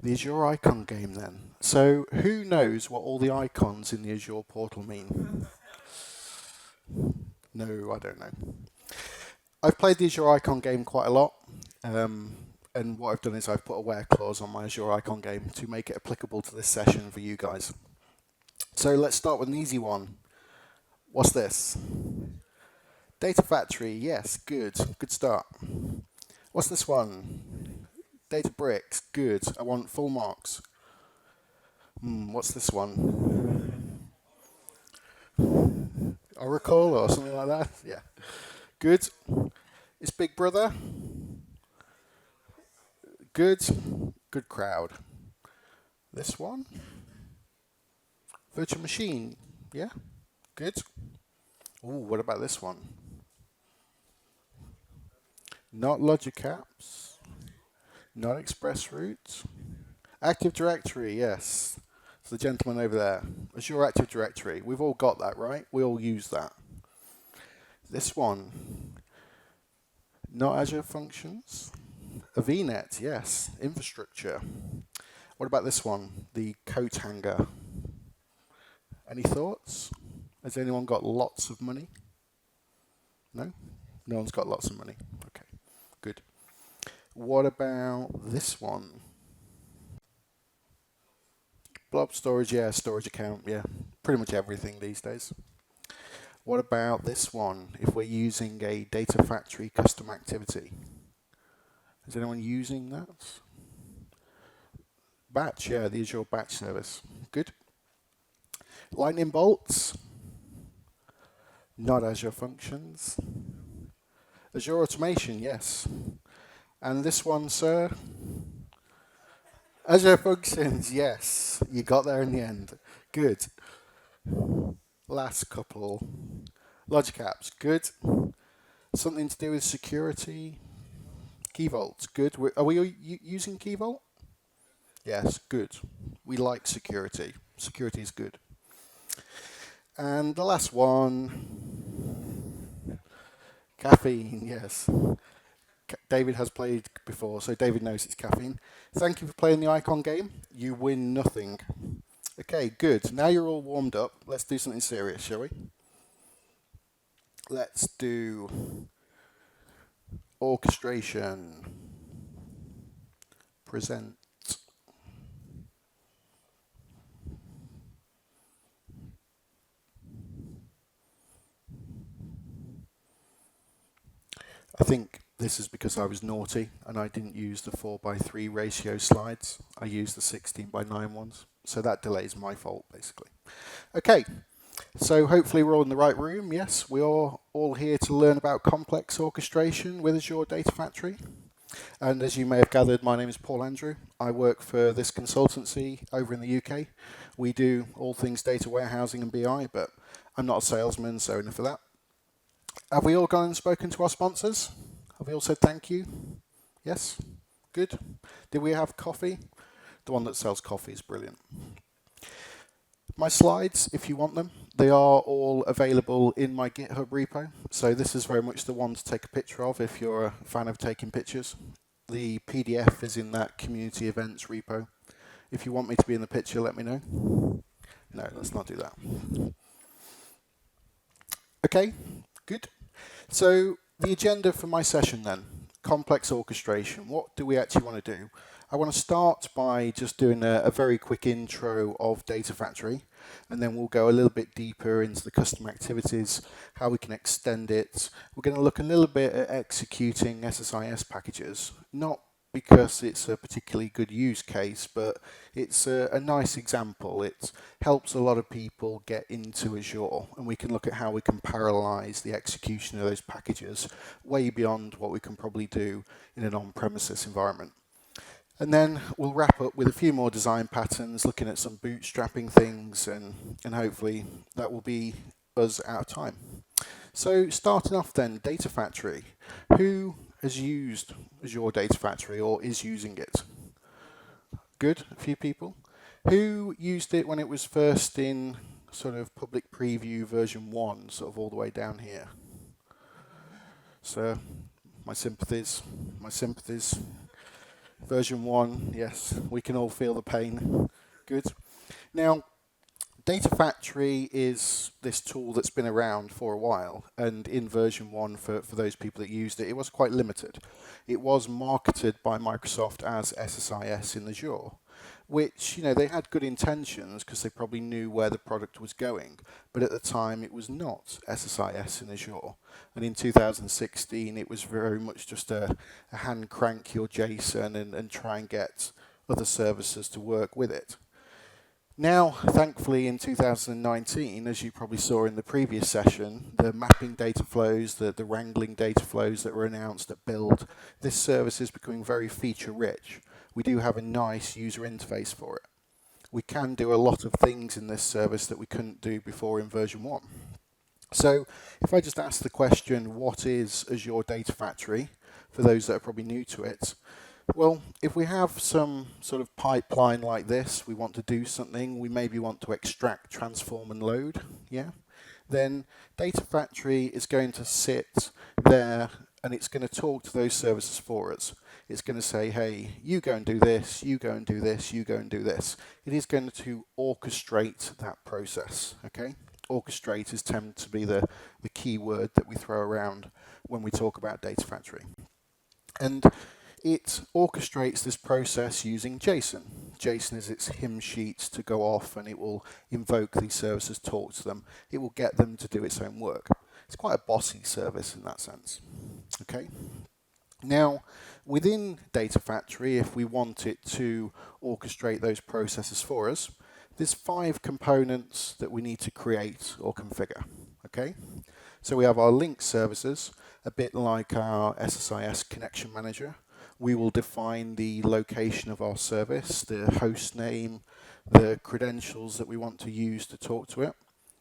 The Azure icon game then. So who knows what all the icons in the Azure portal mean? No, I don't know. I've played the Azure icon game quite a lot. And what I've done is I've put a where clause on my Azure icon game to make it applicable to this session for you guys. So let's start with an easy one. What's this? Data Factory, yes, good. Good start. What's this one? Databricks, good. I want full marks. What's this one? Oracle or something like that? Yeah. Good. It's Big Brother. Good. Good crowd. This one? Virtual machine. Yeah. Good. Ooh, what about this one? Not logic apps. Not express routes. Active Directory, yes. It's the gentleman over there. Azure Active Directory. We've all got that, right? We all use that. This one. Not Azure Functions. A VNet, yes. Infrastructure. What about this one? The coat hanger. Any thoughts? Has anyone got lots of money? No? No one's got lots of money. Okay, good. What about this one? Blob storage, yeah. Storage account, yeah. Pretty much everything these days. What about this one? If we're using a Data Factory custom activity. Is anyone using that? Batch, yeah, the Azure Batch service. Good. Lightning bolts. Not Azure Functions. Azure Automation, yes. And this one, sir? Azure Functions, yes. You got there in the end. Good. Last couple. Logic apps, good. Something to do with security. Key vaults, good. Are we using Key Vault? Yes, good. We like security. Security is good. And the last one, caffeine, yes. David has played before, so David knows it's caffeine. Thank you for playing the icon game. You win nothing. Okay, good. Now you're all warmed up. Let's do something serious, shall we? Let's do orchestration. Present. I think this is because I was naughty and I didn't use the 4:3 ratio slides. I used the 16:9 ones. So that delay is my fault, basically. Okay, so hopefully we're all in the right room. Yes, we are all here to learn about complex orchestration with Azure Data Factory. And as you may have gathered, my name is Paul Andrew. I work for this consultancy over in the UK. We do all things data warehousing and BI, but I'm not a salesman, so enough of that. Have we all gone and spoken to our sponsors? Have we all said thank you? Yes? Good. Did we have coffee? The one that sells coffee is brilliant. My slides, if you want them, they are all available in my GitHub repo. So this is very much the one to take a picture of if you're a fan of taking pictures. The PDF is in that community events repo. If you want me to be in the picture, let me know. No, let's not do that. Okay, good. So the agenda for my session then, complex orchestration. What do we actually want to do? I want to start by just doing a very quick intro of Data Factory, and then we'll go a little bit deeper into the custom activities, how we can extend it. We're going to look a little bit at executing SSIS packages, not because it's a particularly good use case, but it's a nice example. It helps a lot of people get into Azure, and we can look at how we can parallelize the execution of those packages way beyond what we can probably do in an on-premises environment. And then we'll wrap up with a few more design patterns, looking at some bootstrapping things, and hopefully that will be us out of time. So starting off then, Data Factory. Who has used Azure Data Factory or is using it? Good, a few people. Who used it when it was first in sort of public preview version 1, sort of all the way down here? So, my sympathies. Version 1, yes, we can all feel the pain. Good. Now, Data Factory is this tool that's been around for a while, and in version 1, for those people that used it, it was quite limited. It was marketed by Microsoft as SSIS in Azure, which, they had good intentions because they probably knew where the product was going, but at the time it was not SSIS in Azure. And in 2016, it was very much just a hand crank your JSON and try and get other services to work with it. Now, thankfully, in 2019, as you probably saw in the previous session, the mapping data flows, the wrangling data flows that were announced at Build, this service is becoming very feature-rich. We do have a nice user interface for it. We can do a lot of things in this service that we couldn't do before in version 1. So, if I just ask the question, what is Azure Data Factory, for those that are probably new to it, well, if we have some sort of pipeline like this, we want to do something, we maybe want to extract, transform and load, then Data Factory is going to sit there and it's going to talk to those services for us. It's going to say, hey, you go and do this, you go and do this, you go and do this. It is going to orchestrate that process, okay? Orchestrators tend to be the key word that we throw around when we talk about Data Factory. And it orchestrates this process using JSON. JSON is its hymn sheet to go off and it will invoke these services, talk to them. It will get them to do its own work. It's quite a bossy service in that sense. Okay. Now, within Data Factory, if we want it to orchestrate those processes for us, there's 5 components that we need to create or configure. Okay. So we have our link services, a bit like our SSIS connection manager. We will define the location of our service, the host name, the credentials that we want to use to talk to it.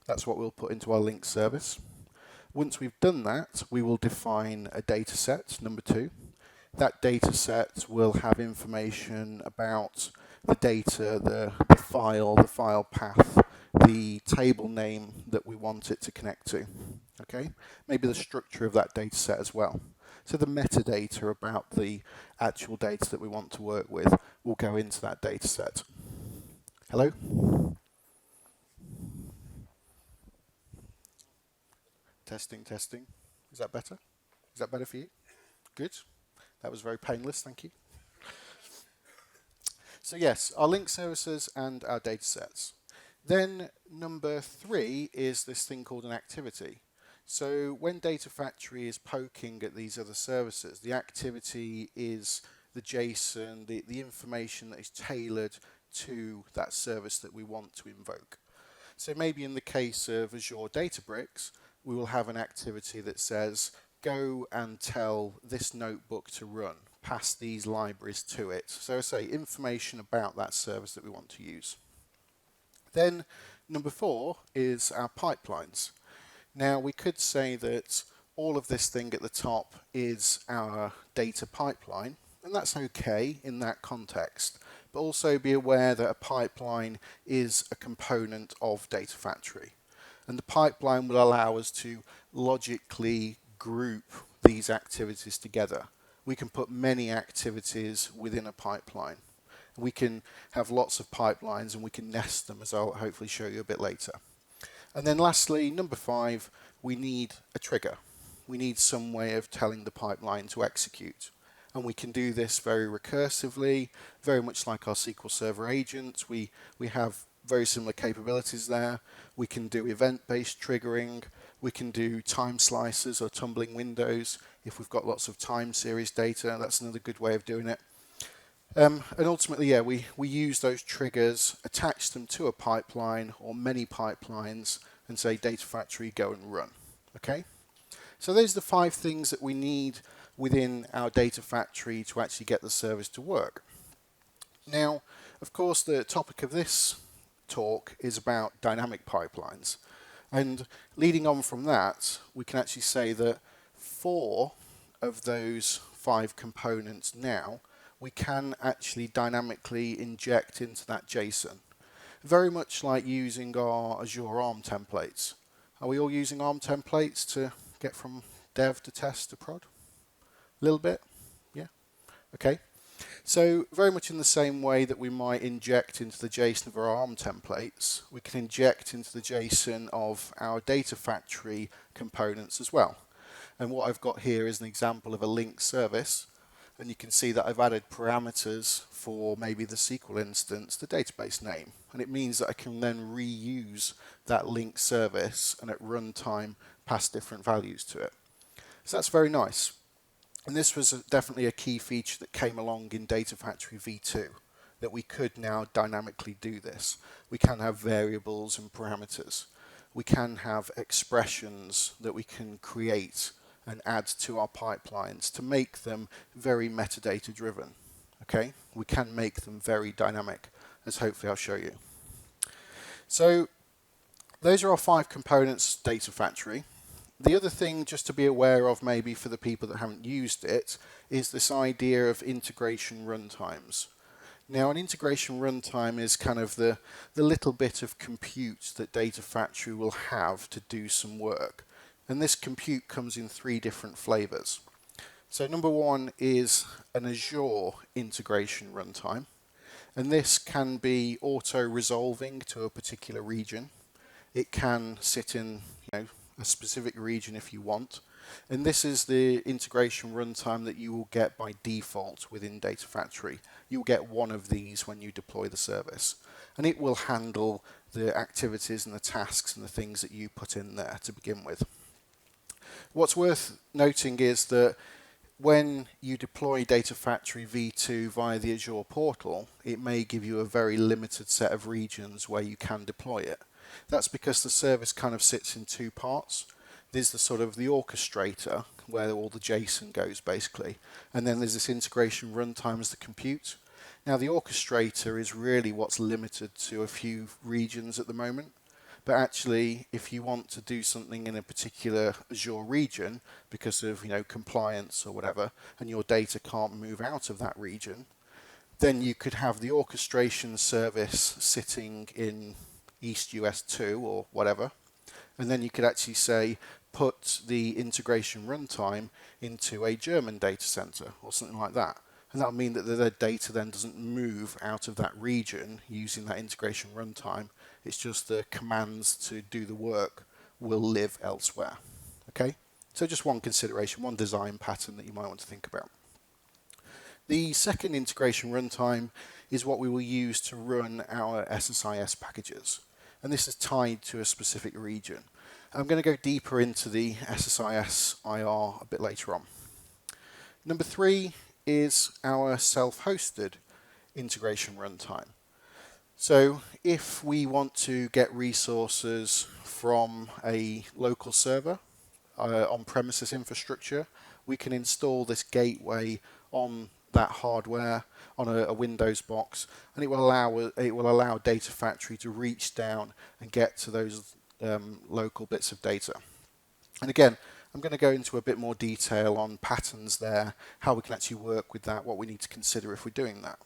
That's what we'll put into our link service. Once we've done that, we will define a data set, number 2. That data set will have information about the data, the file path, the table name that we want it to connect to. Okay? Maybe the structure of that data set as well. So the metadata about the actual data that we want to work with will go into that data set. Hello? Testing, testing. Is that better? Is that better for you? Good. That was very painless, thank you. So yes, our link services and our data sets. Then number 3 is this thing called an activity. So when Data Factory is poking at these other services, the activity is the JSON, the information that is tailored to that service that we want to invoke. So maybe in the case of Azure Databricks, we will have an activity that says, go and tell this notebook to run, pass these libraries to it. So I say information about that service that we want to use. Then number 4 is our pipelines. Now we could say that all of this thing at the top is our data pipeline, and that's okay in that context, but also be aware that a pipeline is a component of Data Factory. And the pipeline will allow us to logically group these activities together. We can put many activities within a pipeline. We can have lots of pipelines and we can nest them, as I'll hopefully show you a bit later. And then lastly, number 5, we need a trigger. We need some way of telling the pipeline to execute. And we can do this very recursively, very much like our SQL Server agent. We have very similar capabilities there. We can do event-based triggering. We can do time slicers or tumbling windows. If we've got lots of time series data, that's another good way of doing it. And ultimately, we use those triggers, attach them to a pipeline or many pipelines, and say Data Factory, go and run. Okay? So those are the 5 things that we need within our Data Factory to actually get the service to work. Now, of course, the topic of this talk is about dynamic pipelines. And leading on from that, we can actually say that 4 of those 5 components now we can actually dynamically inject into that JSON. Very much like using our Azure ARM templates. Are we all using ARM templates to get from dev to test to prod? A little bit? Yeah? Okay. So very much in the same way that we might inject into the JSON of our ARM templates, we can inject into the JSON of our data factory components as well. And what I've got here is an example of a link service. And you can see that I've added parameters for maybe the SQL instance, the database name. And it means that I can then reuse that link service and at runtime pass different values to it. So that's very nice. And this was definitely a key feature that came along in Data Factory v2, that we could now dynamically do this. We can have variables and parameters. We can have expressions that we can create and add to our pipelines to make them very metadata driven. Okay, we can make them very dynamic, as hopefully I'll show you. So those are our 5 components Data Factory. The other thing just to be aware of maybe for the people that haven't used it is this idea of integration runtimes. Now an integration runtime is kind of the little bit of compute that Data Factory will have to do some work. And this compute comes in 3 different flavors. So number 1 is an Azure integration runtime. And this can be auto-resolving to a particular region. It can sit in a specific region if you want. And this is the integration runtime that you will get by default within Data Factory. You'll get one of these when you deploy the service. And it will handle the activities and the tasks and the things that you put in there to begin with. What's worth noting is that when you deploy Data Factory v2 via the Azure portal, it may give you a very limited set of regions where you can deploy it. That's because the service kind of sits in 2 parts. There's the sort of the orchestrator, where all the JSON goes basically, and then there's this integration runtime as the compute. Now the orchestrator is really what's limited to a few regions at the moment, but actually if you want to do something in a particular Azure region because of compliance or whatever, and your data can't move out of that region, then you could have the orchestration service sitting in East US 2 or whatever, and then you could actually say put the integration runtime into a German data center or something like that, and that'll mean that the data then doesn't move out of that region using that integration runtime. It's just the commands to do the work will live elsewhere. Okay, so just one consideration, one design pattern that you might want to think about. The second integration runtime is what we will use to run our SSIS packages. And this is tied to a specific region. I'm going to go deeper into the SSIS IR a bit later on. Number 3 is our self-hosted integration runtime. So if we want to get resources from a local server, on-premises infrastructure, we can install this gateway on that hardware on a Windows box, and it will allow Data Factory to reach down and get to those local bits of data. And again, I'm going to go into a bit more detail on patterns there, how we can actually work with that, what we need to consider if we're doing that.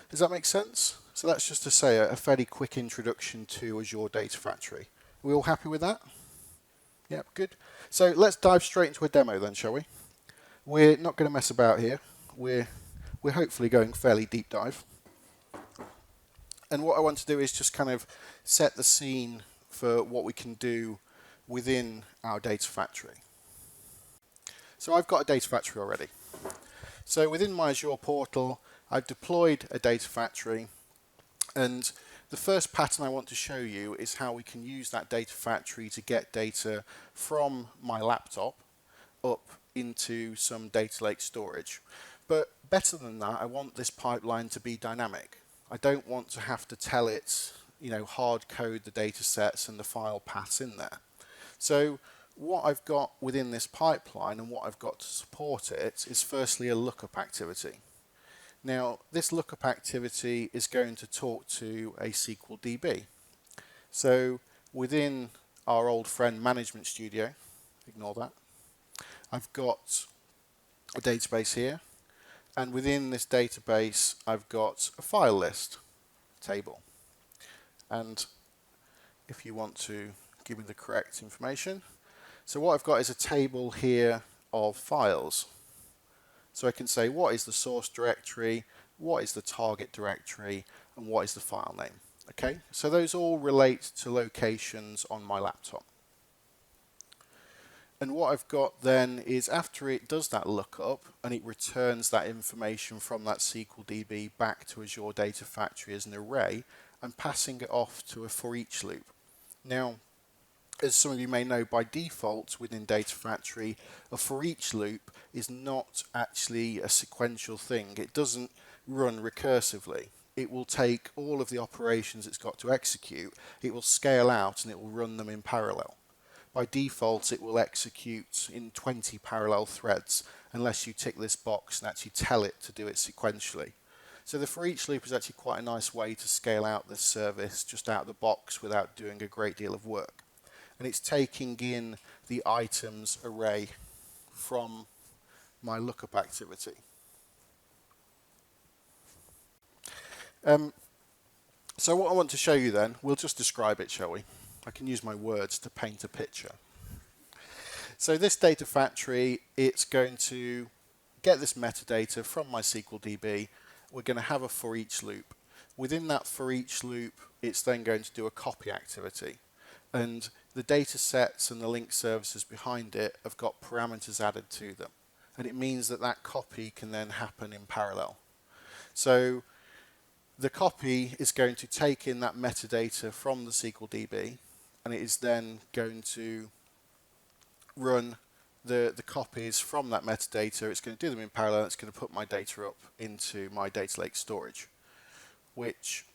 Does that make sense? So that's just to say a fairly quick introduction to Azure Data Factory. Are we all happy with that? Yep, good. So let's dive straight into a demo then, shall we? We're not going to mess about here. We're hopefully going fairly deep dive. And what I want to do is just kind of set the scene for what we can do within our data factory. So I've got a data factory already. So within my Azure portal, I've deployed a data factory, and the first pattern I want to show you is how we can use that data factory to get data from my laptop up into some data lake storage. But better than that, I want this pipeline to be dynamic. I don't want to have to tell it, hard code the data sets and the file paths in there. So what I've got within this pipeline and what I've got to support it is firstly a lookup activity. Now this lookup activity is going to talk to a SQL DB. So within our old friend Management Studio, ignore that, I've got a database here, and within this database I've got a file list table. And if you want to give me the correct information, so what I've got is a table here of files. So I can say what is the source directory, what is the target directory, and what is the file name. Okay, so those all relate to locations on my laptop. And what I've got then is after it does that lookup and it returns that information from that SQL DB back to Azure Data Factory as an array, I'm passing it off to a for each loop. Now, as some of you may know, by default within Data Factory, a for each loop is not actually a sequential thing. It doesn't run recursively. It will take all of the operations it's got to execute, it will scale out and it will run them in parallel. By default, it will execute in 20 parallel threads unless you tick this box and actually tell it to do it sequentially. So the for each loop is actually quite a nice way to scale out this service just out of the box without doing a great deal of work. And it's taking in the items array from my lookup activity. So what I want to show you then, we'll just describe it, shall we? I can use my words to paint a picture. So this data factory, it's going to get this metadata from my SQL DB. We're going to have a for each loop. Within that for each loop, it's then going to do a copy activity. And the data sets and the link services behind it have got parameters added to them. And it means that that copy can then happen in parallel. So the copy is going to take in that metadata from the SQL DB, and it is then going to run the copies from that metadata. It's going to do them in parallel. It's going to put my data up into my data lake storage, which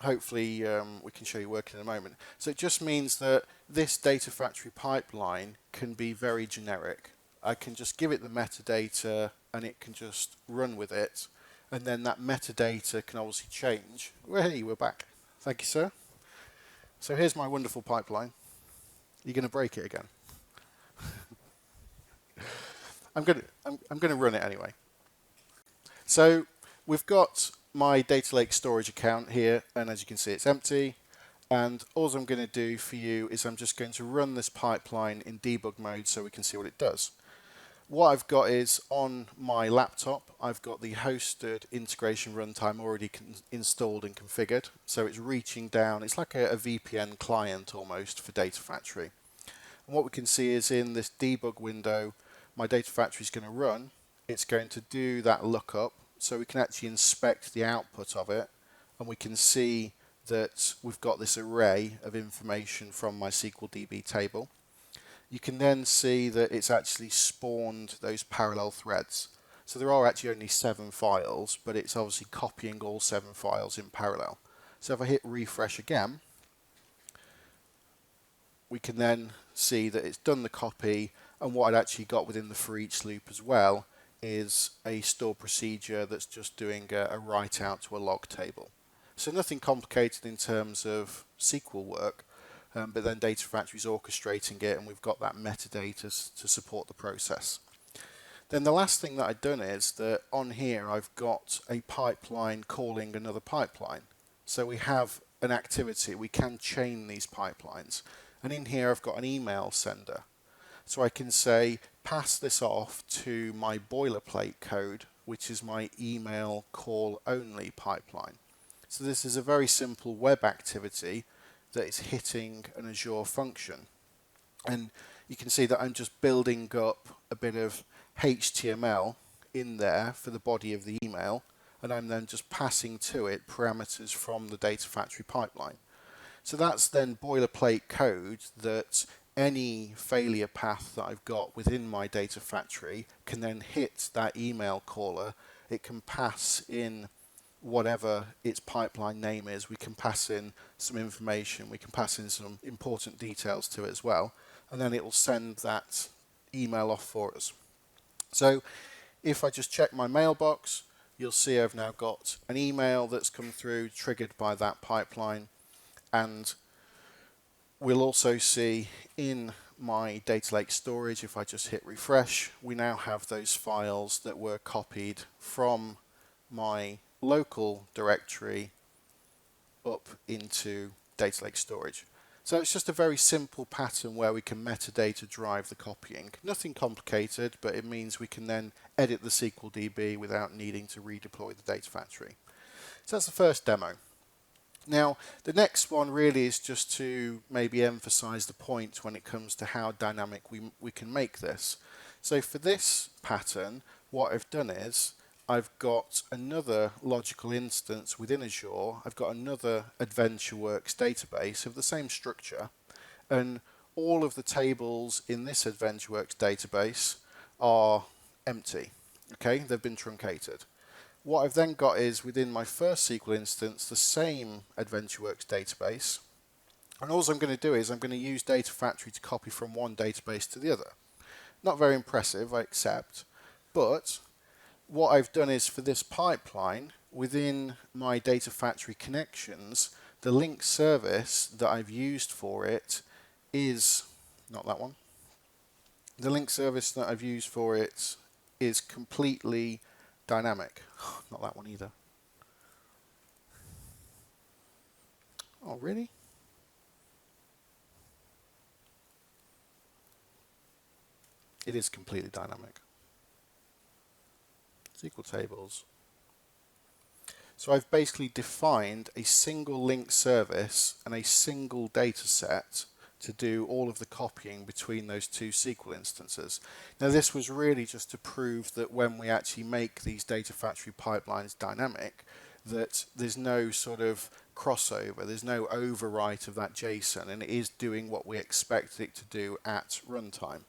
hopefully we can show you working in a moment. So it just means that this data factory pipeline can be very generic. I can just give it the metadata and it can just run with it, and then that metadata can obviously change. Well, hey, we're back. Thank you, sir. So here's my wonderful pipeline. You're going to break it again. I'm going to run it anyway. So we've got my data lake storage account here, and as you can see, it's empty. And all I'm going to do for you is I'm just going to run this pipeline in debug mode so we can see what it does. What I've got is on my laptop, I've got the hosted integration runtime already installed and configured. So it's reaching down, it's like a VPN client almost for Data Factory. And what we can see is in this debug window, my Data Factory is going to run. It's going to do that lookup, so we can actually inspect the output of it, and we can see that we've got this array of information from my SQL DB table. You can then see that it's actually spawned those parallel threads. So there are actually only 7 files, but it's obviously copying all 7 files in parallel. So if I hit refresh again, we can then see that it's done the copy, and what I'd actually got within the for each loop as well is a store procedure that's just doing a write out to a log table. So nothing complicated in terms of SQL work, but then Data Factory is orchestrating it, and we've got that metadata to support the process. Then the last thing that I've done is that on here I've got a pipeline calling another pipeline. So we have an activity, we can chain these pipelines. And in here I've got an email sender. So I can say pass this off to my boilerplate code, which is my email call only pipeline. So this is a very simple web activity that is hitting an Azure function. And you can see that I'm just building up a bit of HTML in there for the body of the email, and I'm then just passing to it parameters from the Data Factory pipeline. So that's then boilerplate code that any failure path that I've got within my Data Factory can then hit that email caller. It can pass in whatever its pipeline name is. We can pass in some information, we can pass in some important details to it as well, and then it will send that email off for us. So if I just check my mailbox, you'll see I've now got an email that's come through triggered by that pipeline, and we'll also see in my data lake storage, if I just hit refresh, we now have those files that were copied from my local directory up into data lake storage. So it's just a very simple pattern where we can metadata drive the copying. Nothing complicated, but it means we can then edit the SQL DB without needing to redeploy the data factory. So that's the first demo. Now, the next one really is just to maybe emphasize the point when it comes to how dynamic we can make this. So for this pattern, what I've done is I've got another logical instance within Azure. I've got another AdventureWorks database of the same structure, and all of the tables in this AdventureWorks database are empty. Okay, they've been truncated. What I've then got is within my first SQL instance the same AdventureWorks database, and all I'm going to do is I'm going to use Data Factory to copy from one database to the other. Not very impressive, I accept, but what I've done is for this pipeline, within my Data Factory connections, the link service that I've used for it is, not that one, the link service that I've used for it is completely dynamic. Not that one either. Oh, really? It is completely dynamic. SQL tables. So I've basically defined a single link service and a single data set to do all of the copying between those two SQL instances. Now this was really just to prove that when we actually make these Data Factory pipelines dynamic, that there's no sort of crossover, there's no overwrite of that JSON, and it is doing what we expect it to do at runtime.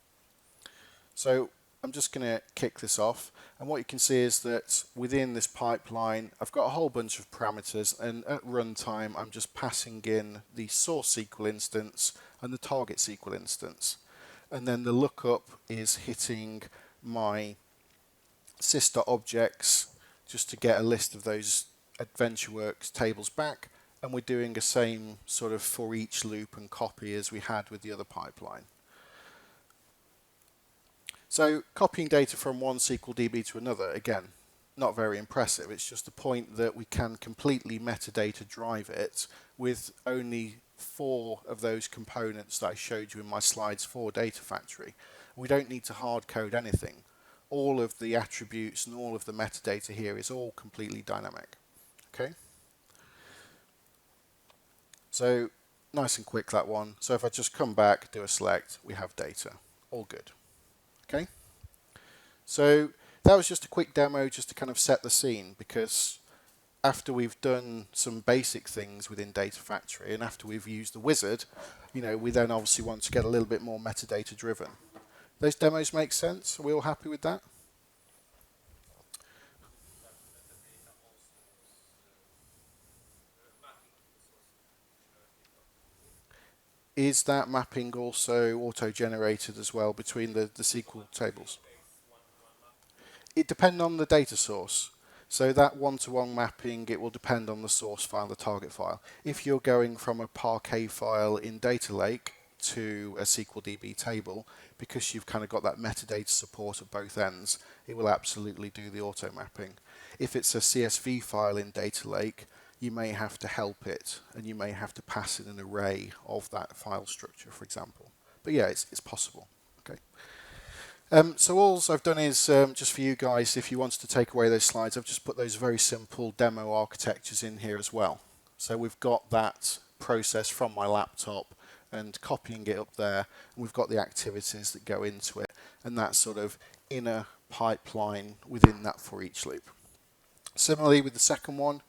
So I'm just going to kick this off, and what you can see is that within this pipeline I've got a whole bunch of parameters, and at runtime I'm just passing in the source SQL instance and the target SQL instance, and then the lookup is hitting my sister objects just to get a list of those AdventureWorks tables back, and we're doing the same sort of for each loop and copy as we had with the other pipeline. So copying data from one SQL DB to another, again, not very impressive. It's just the point that we can completely metadata drive it with only 4 of those components that I showed you in my slides for Data Factory. We don't need to hard code anything. All of the attributes and all of the metadata here is all completely dynamic. Okay. So nice and quick, that one. So if I just come back, do a select, we have data. All good. Okay. So that was just a quick demo just to kind of set the scene, because after we've done some basic things within Data Factory and after we've used the wizard, we then obviously want to get a little bit more metadata driven. Those demos make sense? Are we all happy with that? Is that mapping also auto-generated as well between the SQL tables? It depends on the data source. So that one-to-one mapping, it will depend on the source file, the target file. If you're going from a Parquet file in Data Lake to a SQL DB table, because you've kind of got that metadata support at both ends, it will absolutely do the auto mapping. If it's a CSV file in Data Lake, you may have to help it, and you may have to pass in an array of that file structure, for example. But yeah, it's possible. Okay. So all I've done is, just for you guys, if you wanted to take away those slides, I've just put those very simple demo architectures in here as well. So we've got that process from my laptop and copying it up there, and we've got the activities that go into it, and that sort of inner pipeline within that for each loop. Similarly with the second one,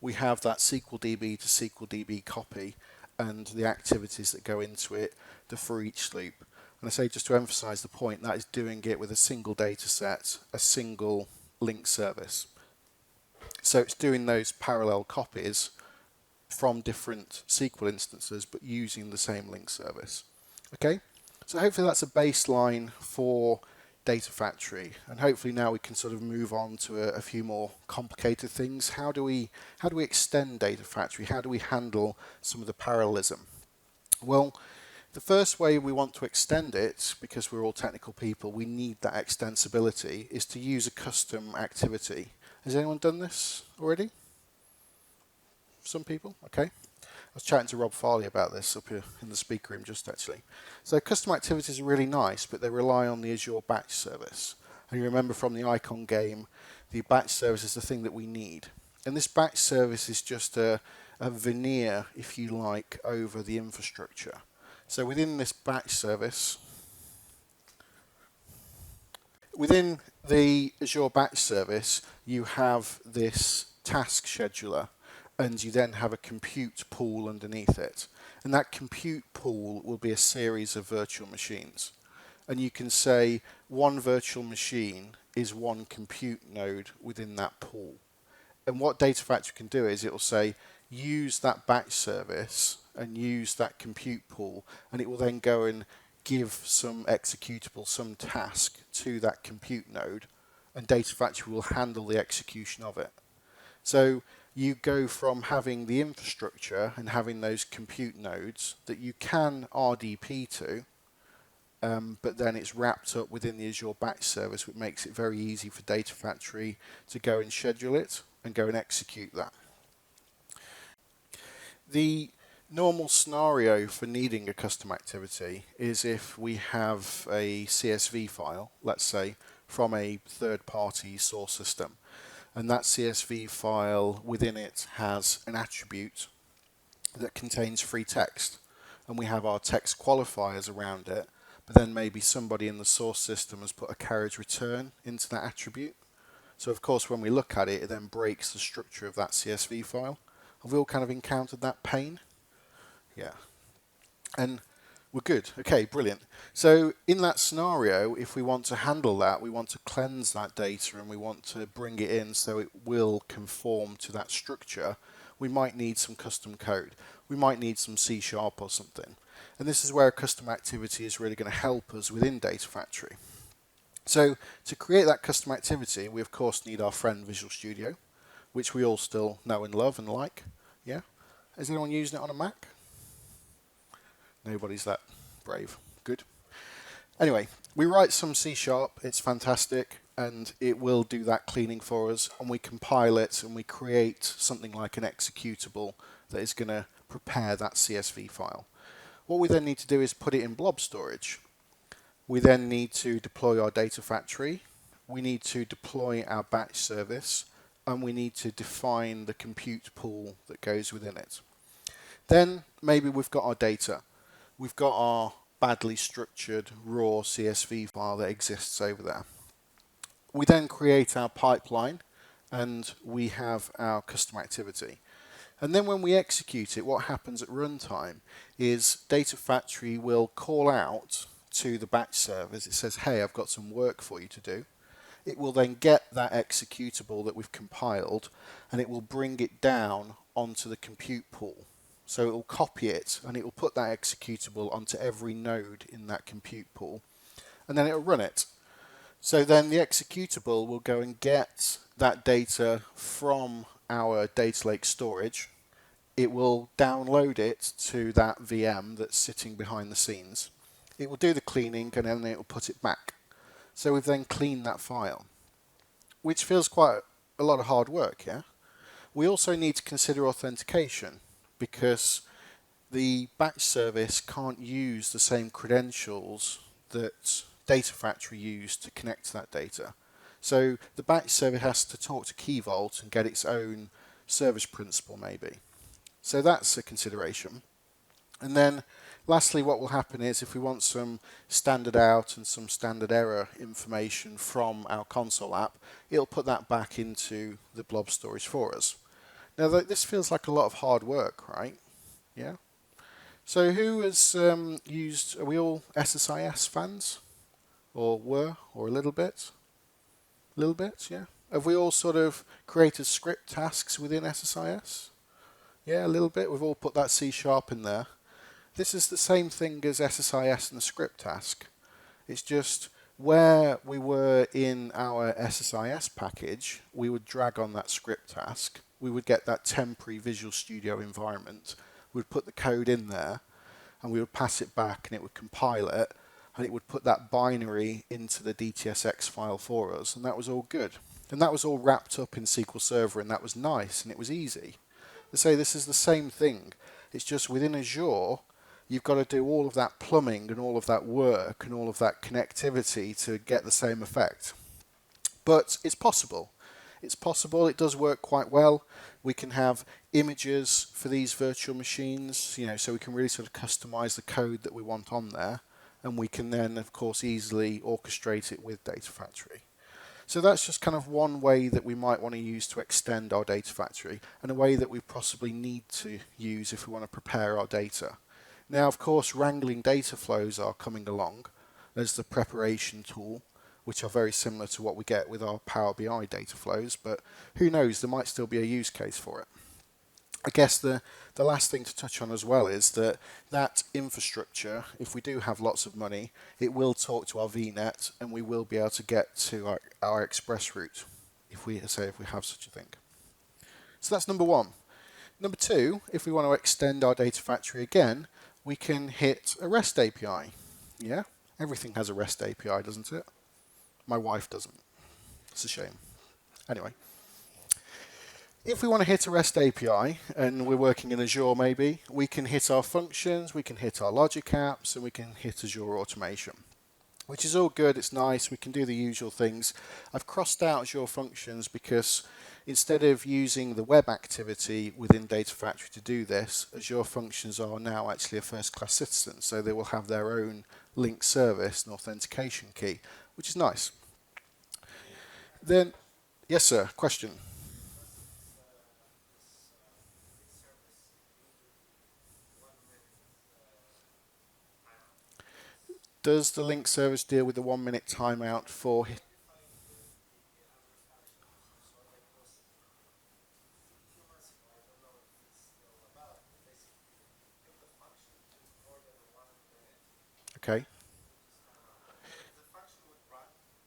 we have that SQL DB to SQL DB copy and the activities that go into it, the for each loop. And I say, just to emphasize the point, that is doing it with a single data set, a single link service. So it's doing those parallel copies from different SQL instances, but using the same link service. Okay, so hopefully that's a baseline for Data Factory, and hopefully now we can sort of move on to a few more complicated things. How do we extend Data Factory? How do we handle some of the parallelism? Well, the first way we want to extend it, because we're all technical people, we need that extensibility, is to use a custom activity. Has anyone done this already? Some people? Okay. was chatting to Rob Farley about this up here in the speaker room just actually. So custom activities are really nice, but they rely on the Azure batch service. And you remember from the icon game, the batch service is the thing that we need. And this batch service is just a veneer, if you like, over the infrastructure. So within this batch service, within the Azure Batch Service, you have this task scheduler, and you then have a compute pool underneath it. And that compute pool will be a series of virtual machines. And you can say one virtual machine is one compute node within that pool. And what Data Factory can do is it will say, use that batch service and use that compute pool, and it will then go and give some executable, some task to that compute node, and Data Factory will handle the execution of it. So you go from having the infrastructure and having those compute nodes that you can RDP to, but then it's wrapped up within the Azure Batch Service, which makes it very easy for Data Factory to go and schedule it and go and execute that. The normal scenario for needing a custom activity is if we have a CSV file, let's say, from a third-party source system, and that CSV file within it has an attribute that contains free text, and we have our text qualifiers around it, but then maybe somebody in the source system has put a carriage return into that attribute. So of course when we look at it, it then breaks the structure of that CSV file. Have we all kind of encountered that pain? Yeah. And we're good. Okay, brilliant. So in that scenario, if we want to handle that, we want to cleanse that data and we want to bring it in so it will conform to that structure, we might need some custom code. We might need some C# or something. And this is where a custom activity is really going to help us within Data Factory. So to create that custom activity, we of course need our friend Visual Studio, which we all still know and love and like. Yeah? Is anyone using it on a Mac? Nobody's that brave. Good. Anyway, we write some C#, it's fantastic, and it will do that cleaning for us, and we compile it and we create something like an executable that is going to prepare that CSV file. What we then need to do is put it in blob storage. We then need to deploy our Data Factory, we need to deploy our batch service, and we need to define the compute pool that goes within it. Then maybe we've got our data. We've got our badly structured raw CSV file that exists over there. We then create our pipeline and we have our custom activity. And then when we execute it, what happens at runtime is Data Factory will call out to the batch service. It says, hey, I've got some work for you to do. It will then get that executable that we've compiled and it will bring it down onto the compute pool. So it will copy it and it will put that executable onto every node in that compute pool, and then it will run it. So then the executable will go and get that data from our data lake storage. It will download it to that VM that's sitting behind the scenes. It will do the cleaning and then it will put it back. So we've then cleaned that file, which feels quite a lot of hard work, yeah? We also need to consider authentication, because the batch service can't use the same credentials that Data Factory used to connect to that data. So the batch service has to talk to Key Vault and get its own service principal maybe. So that's a consideration. And then lastly, what will happen is if we want some standard out and some standard error information from our console app, it'll put that back into the blob storage for us. Now this feels like a lot of hard work, right? Yeah. So who has used, are we all SSIS fans? Or were, or a little bit? A little bit, yeah. Have we all sort of created script tasks within SSIS? Yeah, a little bit. We've all put that C# in there. This is the same thing as SSIS and the script task. It's just where we were in our SSIS package, we would drag on that script task. We would get that temporary Visual Studio environment. We'd put the code in there and we would pass it back and it would compile it and it would put that binary into the DTSX file for us, and that was all good. And that was all wrapped up in SQL Server, and that was nice and it was easy. So this is the same thing. It's just within Azure, you've got to do all of that plumbing and all of that work and all of that connectivity to get the same effect. But it's possible. It's possible. It does work quite well. We can have images for these virtual machines, so we can really sort of customize the code that we want on there. And we can then, of course, easily orchestrate it with Data Factory. So that's just kind of one way that we might want to use to extend our Data Factory, and a way that we possibly need to use if we want to prepare our data. Now, of course, wrangling data flows are coming along as the preparation tool, which are very similar to what we get with our Power BI data flows, but who knows, there might still be a use case for it. I guess the last thing to touch on as well is that infrastructure, if we do have lots of money, it will talk to our VNet, and we will be able to get to our express route if we have such a thing. So that's number one. Number two, if we want to extend our Data Factory again, we can hit a REST API. Yeah, everything has a REST API, doesn't it? My wife doesn't. It's a shame. Anyway. If we want to hit a REST API, and we're working in Azure maybe, we can hit our functions, we can hit our logic apps, and we can hit Azure Automation, which is all good, it's nice, we can do the usual things. I've crossed out Azure Functions because instead of using the web activity within Data Factory to do this, Azure Functions are now actually a first-class citizen, so they will have their own link service and authentication key, which is nice. Then, yes sir, question? Does the link service deal with the 1 minute timeout for... Okay,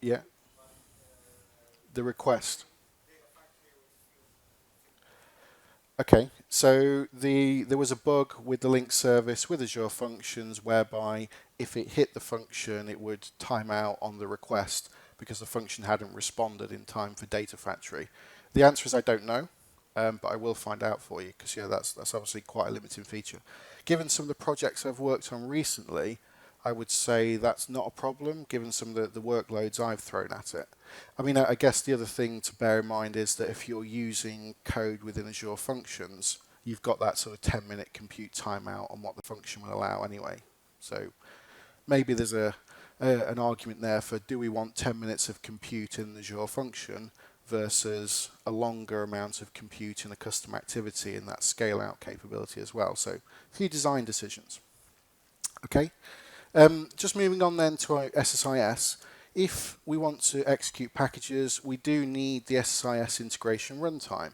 yeah, the request. Okay, so there was a bug with the link service with Azure Functions whereby if it hit the function, it would time out on the request because the function hadn't responded in time for Data Factory. The answer is I don't know, but I will find out for you because that's obviously quite a limiting feature. Given some of the projects I've worked on recently, I would say that's not a problem given some of the workloads I've thrown at it. I mean, I guess the other thing to bear in mind is that if you're using code within Azure Functions, you've got that sort of 10-minute compute timeout on what the function will allow anyway. So maybe there's an argument there for do we want 10 minutes of compute in the Azure function versus a longer amount of compute in a custom activity and that scale out capability as well. So a few design decisions. Okay. Just moving on then to our SSIS. If we want to execute packages, we do need the SSIS integration runtime.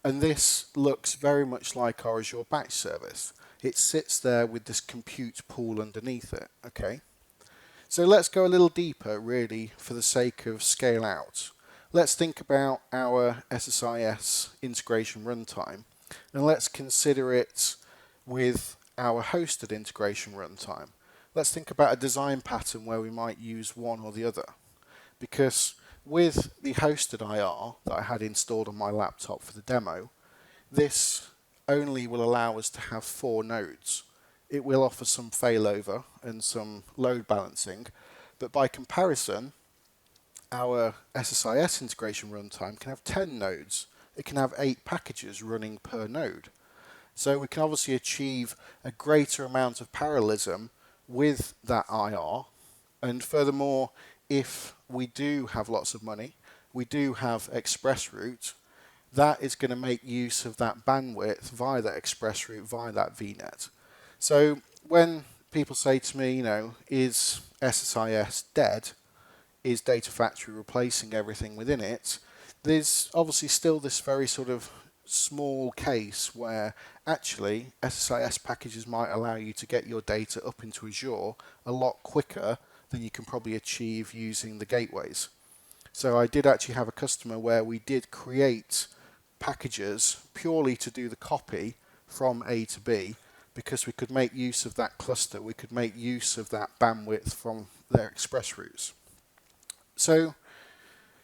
And this looks very much like our Azure Batch service. It sits there with this compute pool underneath it. Okay. So let's go a little deeper, really, for the sake of scale out. Let's think about our SSIS integration runtime, and let's consider it with our hosted integration runtime. Let's think about a design pattern where we might use one or the other. Because with the hosted IR that I had installed on my laptop for the demo, this only will allow us to have 4 nodes. It will offer some failover and some load balancing, but by comparison, our SSIS integration runtime can have 10 nodes. It can have 8 packages running per node. So we can obviously achieve a greater amount of parallelism with that IR. And furthermore, if we do have lots of money, we do have express route, that is going to make use of that bandwidth via that express route, via that VNet. So when people say to me, is SSIS dead? Is Data Factory replacing everything within it? There's obviously still this very sort of small case where actually SSIS packages might allow you to get your data up into Azure a lot quicker than you can probably achieve using the gateways. So I did actually have a customer where we did create packages purely to do the copy from A to B because we could make use of that cluster, we could make use of that bandwidth from their express routes. So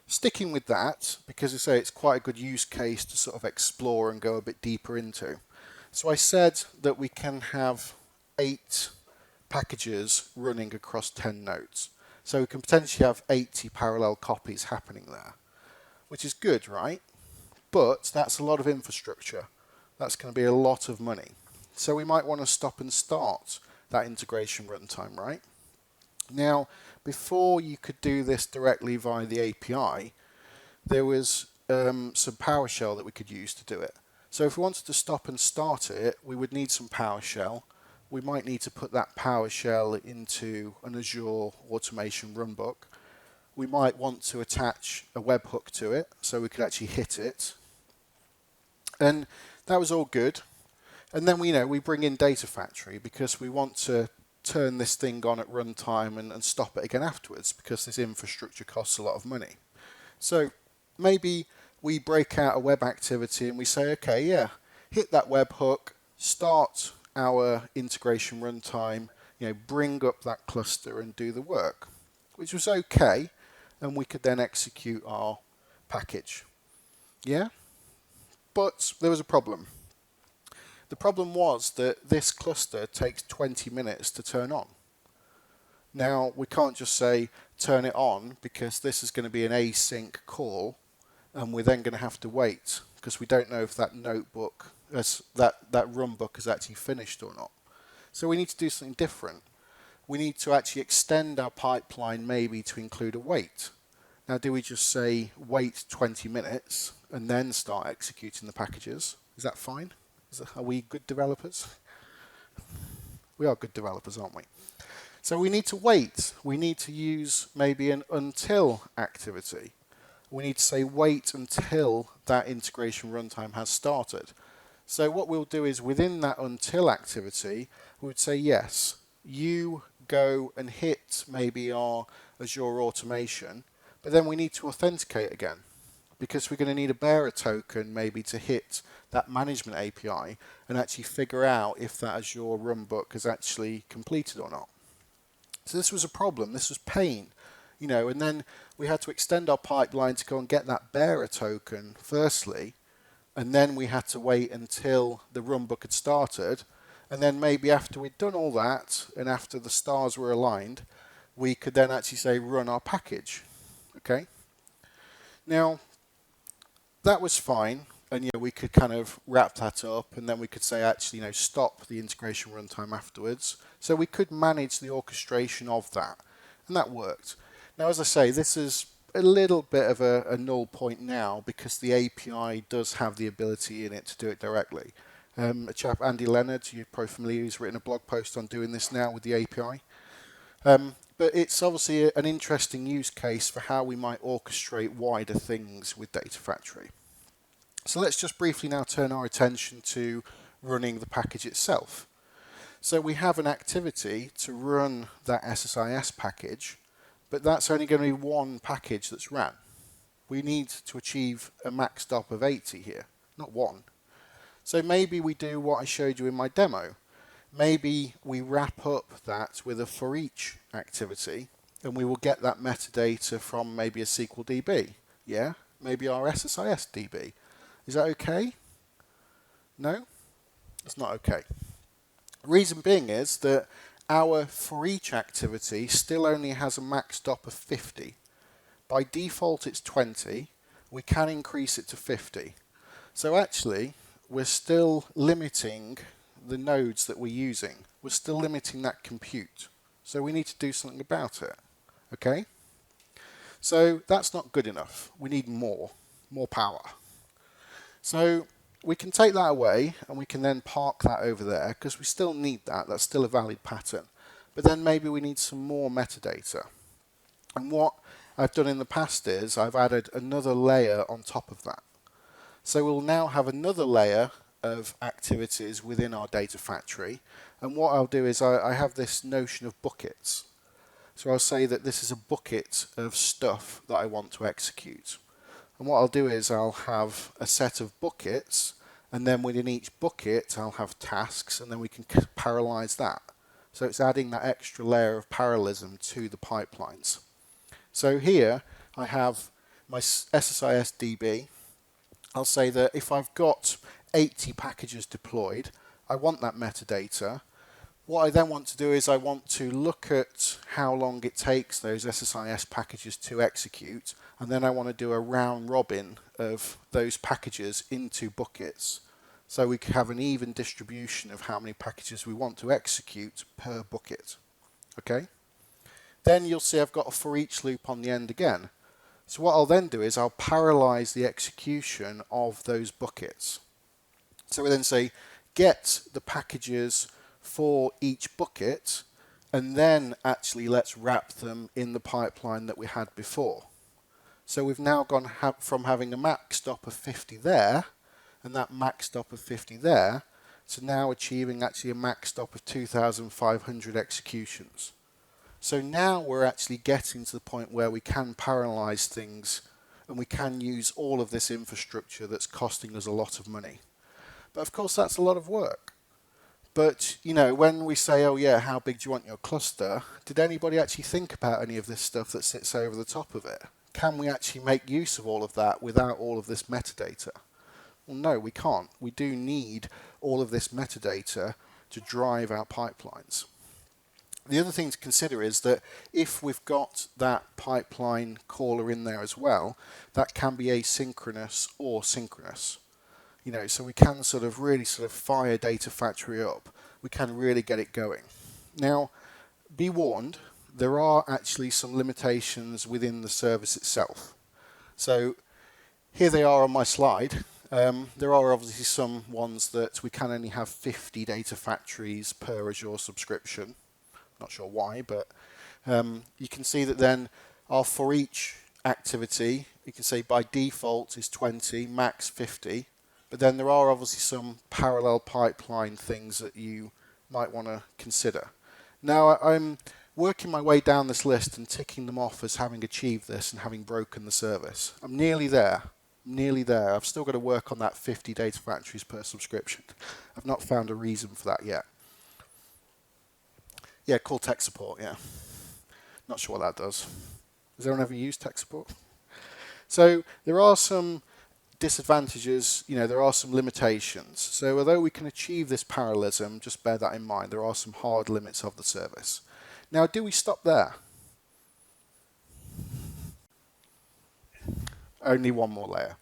sticking with that, because I say it's quite a good use case to sort of explore and go a bit deeper into, So I said that we can have 8 packages running across 10 nodes. So we can potentially have 80 parallel copies happening there, which is good, right? But that's a lot of infrastructure. That's going to be a lot of money. So we might want to stop and start that integration runtime, right? Now, before you could do this directly via the API, there was some PowerShell that we could use to do it. So if we wanted to stop and start it, we would need some PowerShell. We might need to put that PowerShell into an Azure Automation runbook. We might want to attach a webhook to it so we could actually hit it. And that was all good. And then we bring in Data Factory because we want to turn this thing on at runtime and stop it again afterwards because this infrastructure costs a lot of money. So maybe we break out a web activity and we say, okay, yeah, hit that webhook, start our integration runtime, bring up that cluster and do the work, which was okay, and we could then execute our package. Yeah? But there was a problem. The problem was that this cluster takes 20 minutes to turn on. Now, we can't just say turn it on because this is going to be an async call and we're then going to have to wait because we don't know if that notebook, that runbook is actually finished or not. So we need to do something different. We need to actually extend our pipeline maybe to include a wait. Now, do we just say wait 20 minutes and then start executing the packages? Is that fine? Are we good developers? We are good developers, aren't we? So we need to wait. We need to use maybe an until activity. We need to say wait until that integration runtime has started. So what we'll do is within that until activity, we would say yes, you go and hit maybe our Azure Automation, but then we need to authenticate again because we're going to need a bearer token maybe to hit that management API and actually figure out if that Azure runbook is actually completed or not. So this was a problem, this was pain, and then we had to extend our pipeline to go and get that bearer token firstly, and then we had to wait until the runbook had started, and then maybe after we'd done all that and after the stars were aligned, we could then actually say run our package. Okay? Now, that was fine, and we could kind of wrap that up, and then we could say actually stop the integration runtime afterwards. So we could manage the orchestration of that, and that worked. Now, as I say, this is a little bit of a null point now because the API does have the ability in it to do it directly. A chap, Andy Leonard, you're probably familiar, who's written a blog post on doing this now with the API. But it's obviously an interesting use case for how we might orchestrate wider things with Data Factory. So let's just briefly now turn our attention to running the package itself. So we have an activity to run that SSIS package, but that's only going to be one package that's ran. We need to achieve a max stop of 80 here, not one. So maybe we do what I showed you in my demo. Maybe we wrap up that with a for each activity and we will get that metadata from maybe a SQL DB. Yeah, maybe our SSIS DB. Is that okay? No? It's not okay. Reason being is that our for each activity still only has a max stop of 50. By default it's 20. We can increase it to 50. So actually we're still limiting the nodes that we're using. We're still limiting that compute. So we need to do something about it. Okay? So that's not good enough. We need more power. So we can take that away and we can then park that over there because we still need that. That's still a valid pattern. But then maybe we need some more metadata. And what I've done in the past is I've added another layer on top of that. So we'll now have another layer of activities within our data factory. And what I'll do is I have this notion of buckets. So I'll say that this is a bucket of stuff that I want to execute. And what I'll do is I'll have a set of buckets, and then within each bucket I'll have tasks, and then we can parallelize that. So it's adding that extra layer of parallelism to the pipelines. So here I have my SSIS DB. I'll say that if I've got 80 packages deployed. I want that metadata. What I then want to do is I want to look at how long it takes those SSIS packages to execute, and then I want to do a round robin of those packages into buckets. So we can have an even distribution of how many packages we want to execute per bucket. Okay? Then you'll see I've got a for each loop on the end again. So what I'll then do is I'll parallelize the execution of those buckets. So we then say get the packages for each bucket, and then actually let's wrap them in the pipeline that we had before. So we've now gone from having a max stop of 50 there, and that max stop of 50 there, to now achieving actually a max stop of 2,500 executions. So now we're actually getting to the point where we can parallelize things, and we can use all of this infrastructure that's costing us a lot of money. But of course that's a lot of work. But, you know, when we say, oh yeah, how big do you want your cluster? Did anybody actually think about any of this stuff that sits over the top of it? Can we actually make use of all of that without all of this metadata? Well, no, we can't. We do need all of this metadata to drive our pipelines. The other thing to consider is that if we've got that pipeline caller in there as well, that can be asynchronous or synchronous. You know, so we can sort of really fire Data Factory up. We can really get it going. Now, be warned, there are actually some limitations within the service itself. So here they are on my slide. There are obviously some ones that we can only have 50 Data Factories per Azure subscription. Not sure why, but you can see that then our for each activity, you can say by default is 20, max 50. But then there are obviously some parallel pipeline things that you might want to consider. Now I'm working my way down this list and ticking them off as having achieved this and having broken the service. I'm nearly there. Nearly there. I've still got to work on that 50 Data Factories per subscription. I've not found a reason for that yet. Yeah, call tech support, yeah. Not sure what that does. Has anyone ever used tech support? So there are some disadvantages, you know, there are some limitations. So although we can achieve this parallelism, just bear that in mind, there are some hard limits of the service. Now, do we stop there? Only one more layer.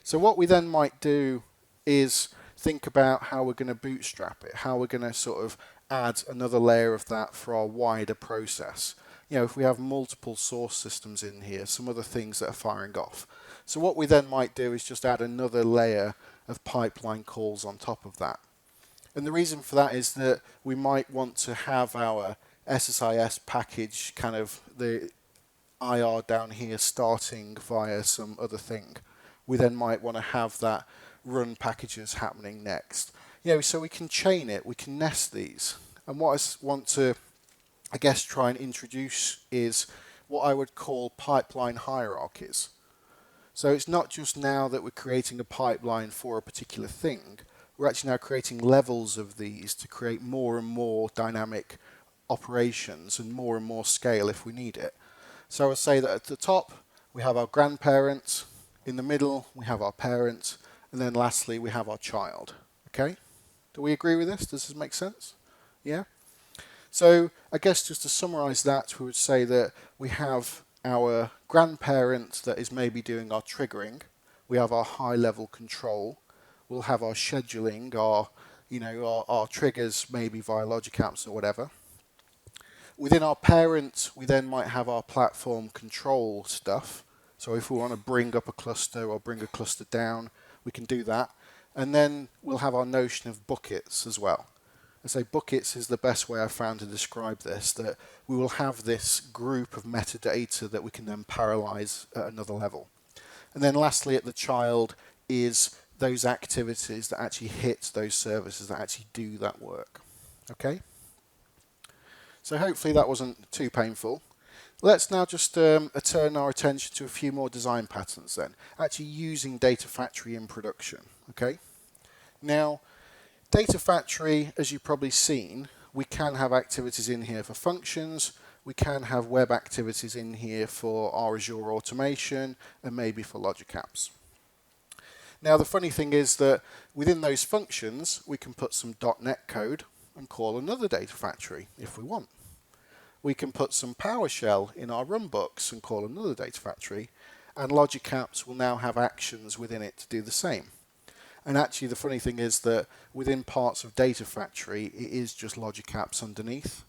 So what we then might do is think about how we're going to bootstrap it, how we're going to sort of add another layer of that for our wider process. You know, if we have multiple source systems in here, some other things that are firing off. So what we then might do is just add another layer of pipeline calls on top of that. And the reason for that is that we might want to have our SSIS package, kind of the IR down here, starting via some other thing. We then might want to have that run packages happening next. You know, so we can chain it, we can nest these. And what I want to, I guess, try and introduce is what I would call pipeline hierarchies. So it's not just now that we're creating a pipeline for a particular thing, we're actually now creating levels of these to create more and more dynamic operations and more scale if we need it. So I would say that at the top we have our grandparents, in the middle we have our parents, and then lastly we have our child. Okay? Do we agree with this? Does this make sense? Yeah? So I guess just to summarize that, we would say that we have our grandparent that is maybe doing our triggering, we have our high level control, we'll have our scheduling, our triggers maybe via logic apps or whatever. Within our parent, we then might have our platform control stuff. So if we want to bring up a cluster or bring a cluster down, we can do that. And then we'll have our notion of buckets as well. I say buckets is the best way I've found to describe this, that we will have this group of metadata that we can then parallelize at another level. And then lastly at the child is those activities that actually hit those services that actually do that work. Okay? So hopefully that wasn't too painful. Let's now just turn our attention to a few more design patterns then, actually using Data Factory in production. Okay? Now, Data Factory, as you've probably seen, we can have activities in here for functions, we can have web activities in here for our Azure automation, and maybe for logic apps. Now the funny thing is that within those functions we can put some .NET code and call another data factory if we want. We can put some PowerShell in our runbooks and call another data factory, and logic apps will now have actions within it to do the same. And actually the funny thing is that within parts of Data Factory it is just logic apps underneath.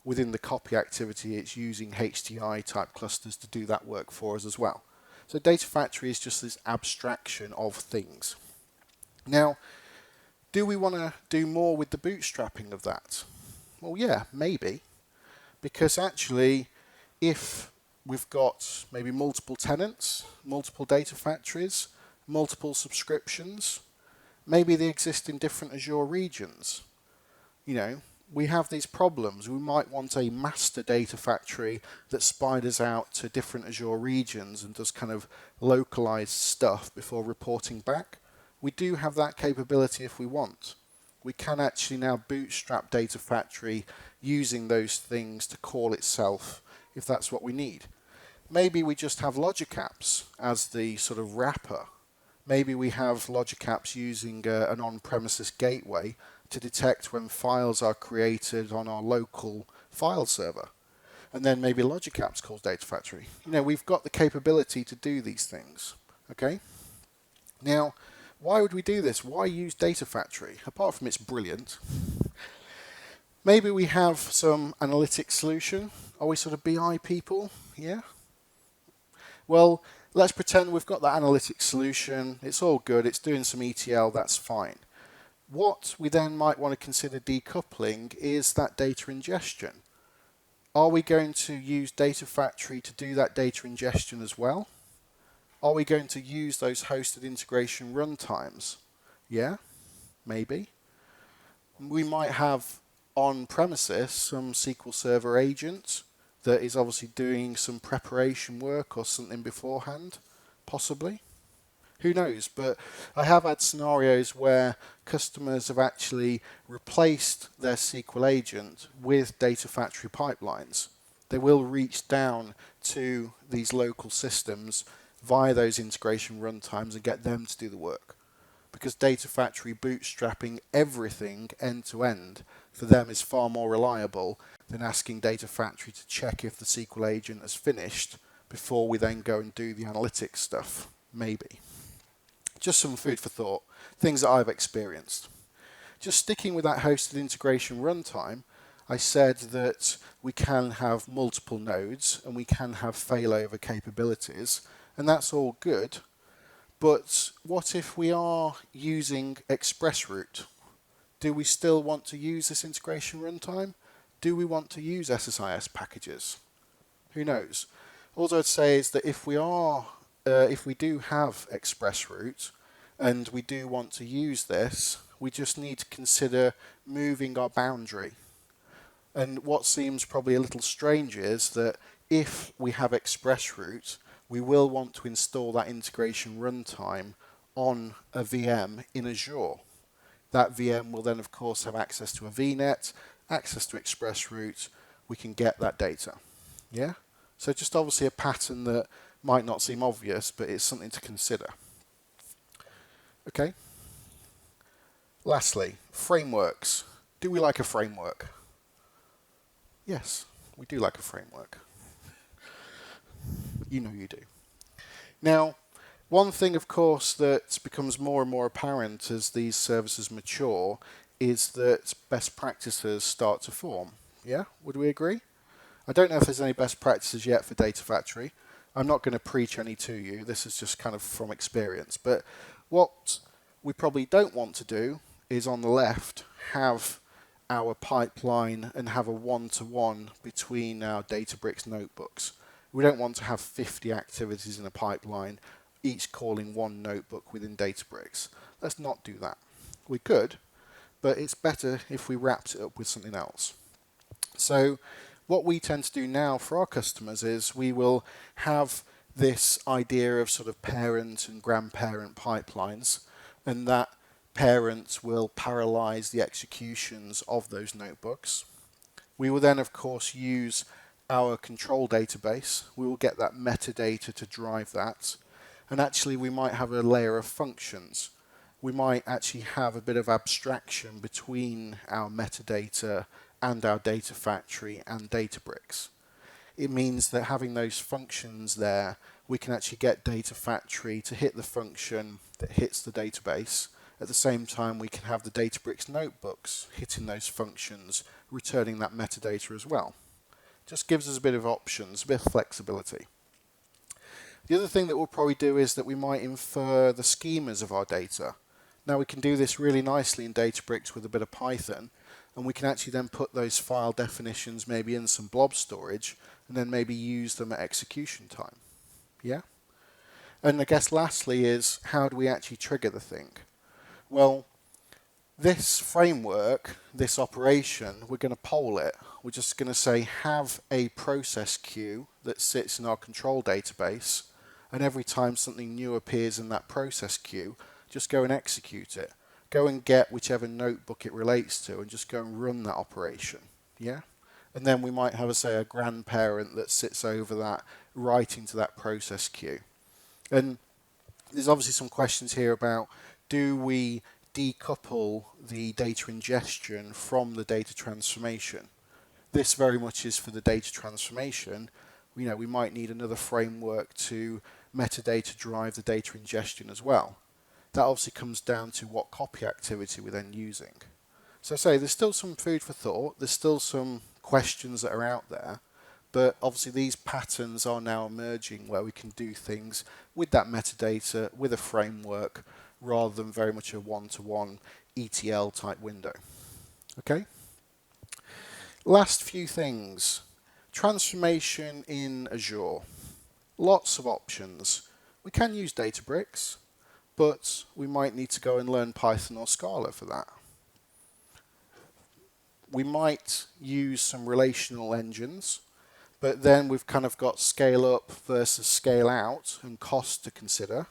Within the copy activity it's using HDI type clusters to do that work for us as well. So Data Factory is just this abstraction of things. Now, do we want to do more with the bootstrapping of that? Well, yeah, maybe. Because actually, if we've got maybe multiple tenants, multiple data factories, multiple subscriptions, maybe they exist in different Azure regions. You know, we have these problems. We might want a master data factory that spiders out to different Azure regions and does kind of localized stuff before reporting back. We do have that capability if we want. We can actually now bootstrap Data Factory using those things to call itself if that's what we need. Maybe we just have logic apps as the sort of wrapper. Maybe we have logic apps using an on-premises gateway to detect when files are created on our local file server. And then maybe logic apps calls Data Factory. You know, we've got the capability to do these things. Okay? Now, why would we do this? Why use Data Factory? Apart from it's brilliant. Maybe we have some analytics solution. Are we sort of BI people? Yeah? Well, let's pretend we've got that analytics solution. It's all good. It's doing some ETL. That's fine. What we then might want to consider decoupling is that data ingestion. Are we going to use Data Factory to do that data ingestion as well? Are we going to use those hosted integration runtimes? Yeah, maybe. We might have on premises some SQL Server agent that is obviously doing some preparation work or something beforehand, possibly. Who knows? But I have had scenarios where customers have actually replaced their SQL agent with Data Factory pipelines. They will reach down to these local systems via those integration runtimes and get them to do the work. Because Data Factory bootstrapping everything end to end for them is far more reliable than asking Data Factory to check if the SQL agent has finished before we then go and do the analytics stuff. Maybe. Just some food for thought, things that I've experienced. Just sticking with that hosted integration runtime, I said that we can have multiple nodes and we can have failover capabilities, and that's all good. But what if we are using ExpressRoute? Do we still want to use this integration runtime? Do we want to use SSIS packages? Who knows? All I'd say is that if we do have ExpressRoute and we do want to use this, we just need to consider moving our boundary. And what seems probably a little strange is that if we have ExpressRoute, we will want to install that integration runtime on a VM in Azure. That VM will then of course have access to a VNet, access to ExpressRoute, we can get that data. Yeah? So just obviously a pattern that might not seem obvious, but it's something to consider. Okay. Lastly, frameworks. Do we like a framework? Yes, we do like a framework. You know you do. Now, one thing, of course, that becomes more and more apparent as these services mature is that best practices start to form. Yeah? Would we agree? I don't know if there's any best practices yet for Data Factory. I'm not going to preach any to you. This is just kind of from experience. But what we probably don't want to do is on the left have our pipeline and have a one-to-one between our Databricks notebooks. We don't want to have 50 activities in a pipeline, each calling one notebook within Databricks. Let's not do that. We could, but it's better if we wrapped it up with something else. So what we tend to do now for our customers is we will have this idea of sort of parent and grandparent pipelines, and that parent will parallelize the executions of those notebooks. We will then, of course, use our control database. We will get that metadata to drive that. And actually we might have a layer of functions. We might actually have a bit of abstraction between our metadata and our data factory and Databricks. It means that having those functions there, we can actually get Data Factory to hit the function that hits the database. At the same time, we can have the Databricks notebooks hitting those functions, returning that metadata as well. Just gives us a bit of options, a bit of flexibility. The other thing that we'll probably do is that we might infer the schemas of our data. Now we can do this really nicely in Databricks with a bit of Python, and we can actually then put those file definitions maybe in some blob storage and then maybe use them at execution time. Yeah? And I guess lastly is, how do we actually trigger the thing? Well, this framework, this operation, we're going to poll it. We're just going to say have a process queue that sits in our control database, and every time something new appears in that process queue, just go and execute it. Go and get whichever notebook it relates to and just go and run that operation. Yeah? And then we might have, say, a grandparent that sits over that, writing to that process queue. And there's obviously some questions here about, do we decouple the data ingestion from the data transformation? This very much is for the data transformation. We might need another framework to metadata drive the data ingestion as well. That obviously comes down to what copy activity we're then using. So I say there's still some food for thought, there's still some questions that are out there, but obviously these patterns are now emerging where we can do things with that metadata, with a framework, rather than very much a one-to-one ETL type window. Okay? Last few things. Transformation in Azure. Lots of options. We can use Databricks, but we might need to go and learn Python or Scala for that. We might use some relational engines, but then we've kind of got scale up versus scale out and cost to consider.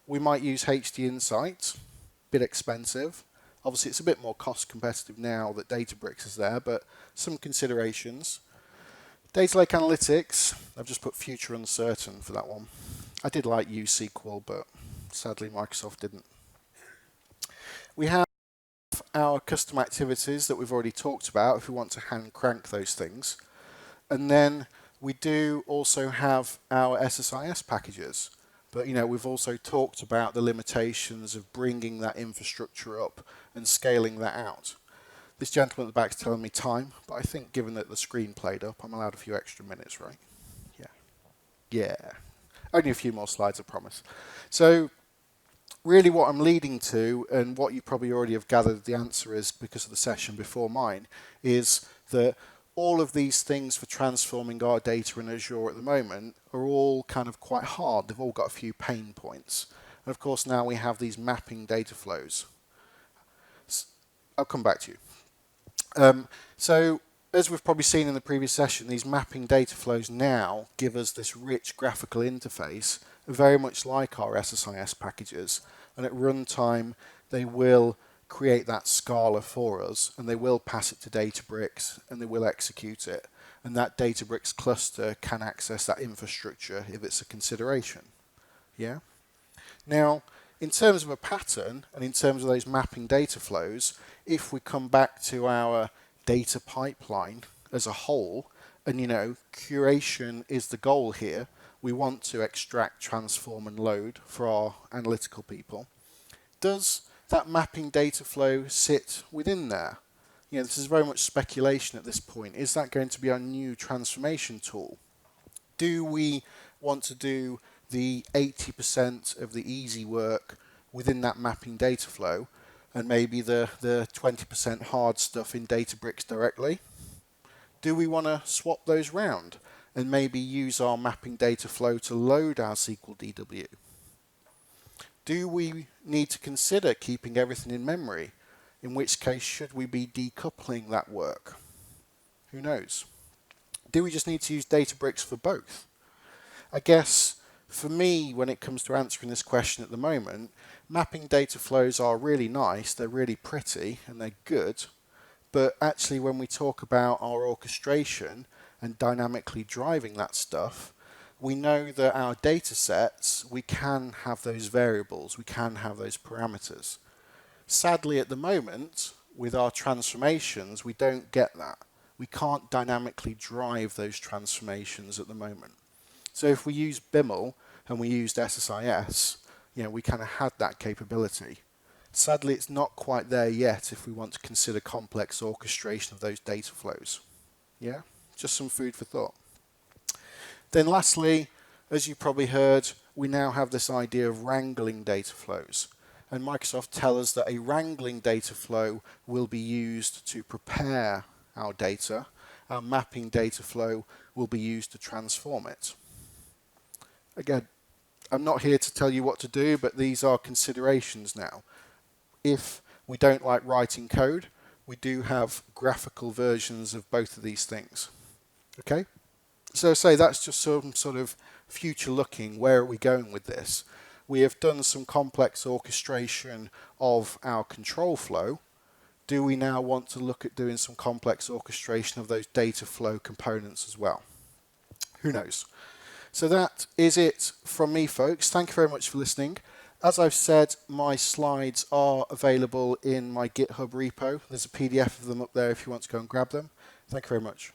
We might use HD Insight, a bit expensive. Obviously it's a bit more cost competitive now that Databricks is there, but some considerations. Data Lake Analytics, I've just put future uncertain for that one. I did like SQL, but sadly Microsoft didn't. We have our custom activities that we've already talked about if we want to hand crank those things. And then we do also have our SSIS packages. But we've also talked about the limitations of bringing that infrastructure up and scaling that out. This gentleman at the back is telling me time, but I think given that the screen played up, I'm allowed a few extra minutes, right? Yeah. Yeah. Only a few more slides, I promise. So really what I'm leading to, and what you probably already have gathered the answer is because of the session before mine, is that all of these things for transforming our data in Azure at the moment are all kind of quite hard. They've all got a few pain points. And of course now we have these mapping data flows. I'll come back to you. So as we've probably seen in the previous session, these mapping data flows now give us this rich graphical interface, very much like our SSIS packages. And at runtime, they will create that Scala for us, and they will pass it to Databricks, and they will execute it. And that Databricks cluster can access that infrastructure if it's a consideration. Yeah. Now, in terms of a pattern, and in terms of those mapping data flows, if we come back to our data pipeline as a whole, and curation is the goal here, we want to extract, transform, and load for our analytical people. Does that mapping data flow sit within there? This is very much speculation at this point. Is that going to be our new transformation tool? Do we want to do the 80% of the easy work within that mapping data flow and maybe the 20% hard stuff in Databricks directly? Do we want to swap those round and maybe use our mapping data flow to load our SQL DW? Do we need to consider keeping everything in memory? In which case, should we be decoupling that work? Who knows? Do we just need to use Databricks for both? I guess for me, when it comes to answering this question at the moment, mapping data flows are really nice, they're really pretty, and they're good. But actually, when we talk about our orchestration and dynamically driving that stuff, we know that our data sets, we can have those variables, we can have those parameters. Sadly, at the moment, with our transformations, we don't get that. We can't dynamically drive those transformations at the moment. So if we use BIML and we used SSIS, we kind of had that capability. Sadly, it's not quite there yet if we want to consider complex orchestration of those data flows. Yeah, just some food for thought. Then lastly, as you probably heard, we now have this idea of wrangling data flows. And Microsoft tell us that a wrangling data flow will be used to prepare our data. Our mapping data flow will be used to transform it. Again, I'm not here to tell you what to do, but these are considerations now. If we don't like writing code, we do have graphical versions of both of these things. Okay? So say that's just some sort of future looking. Where are we going with this? We have done some complex orchestration of our control flow. Do we now want to look at doing some complex orchestration of those data flow components as well? Who knows? So that is it from me, folks. Thank you very much for listening. As I've said, my slides are available in my GitHub repo. There's a PDF of them up there if you want to go and grab them. Thank you very much.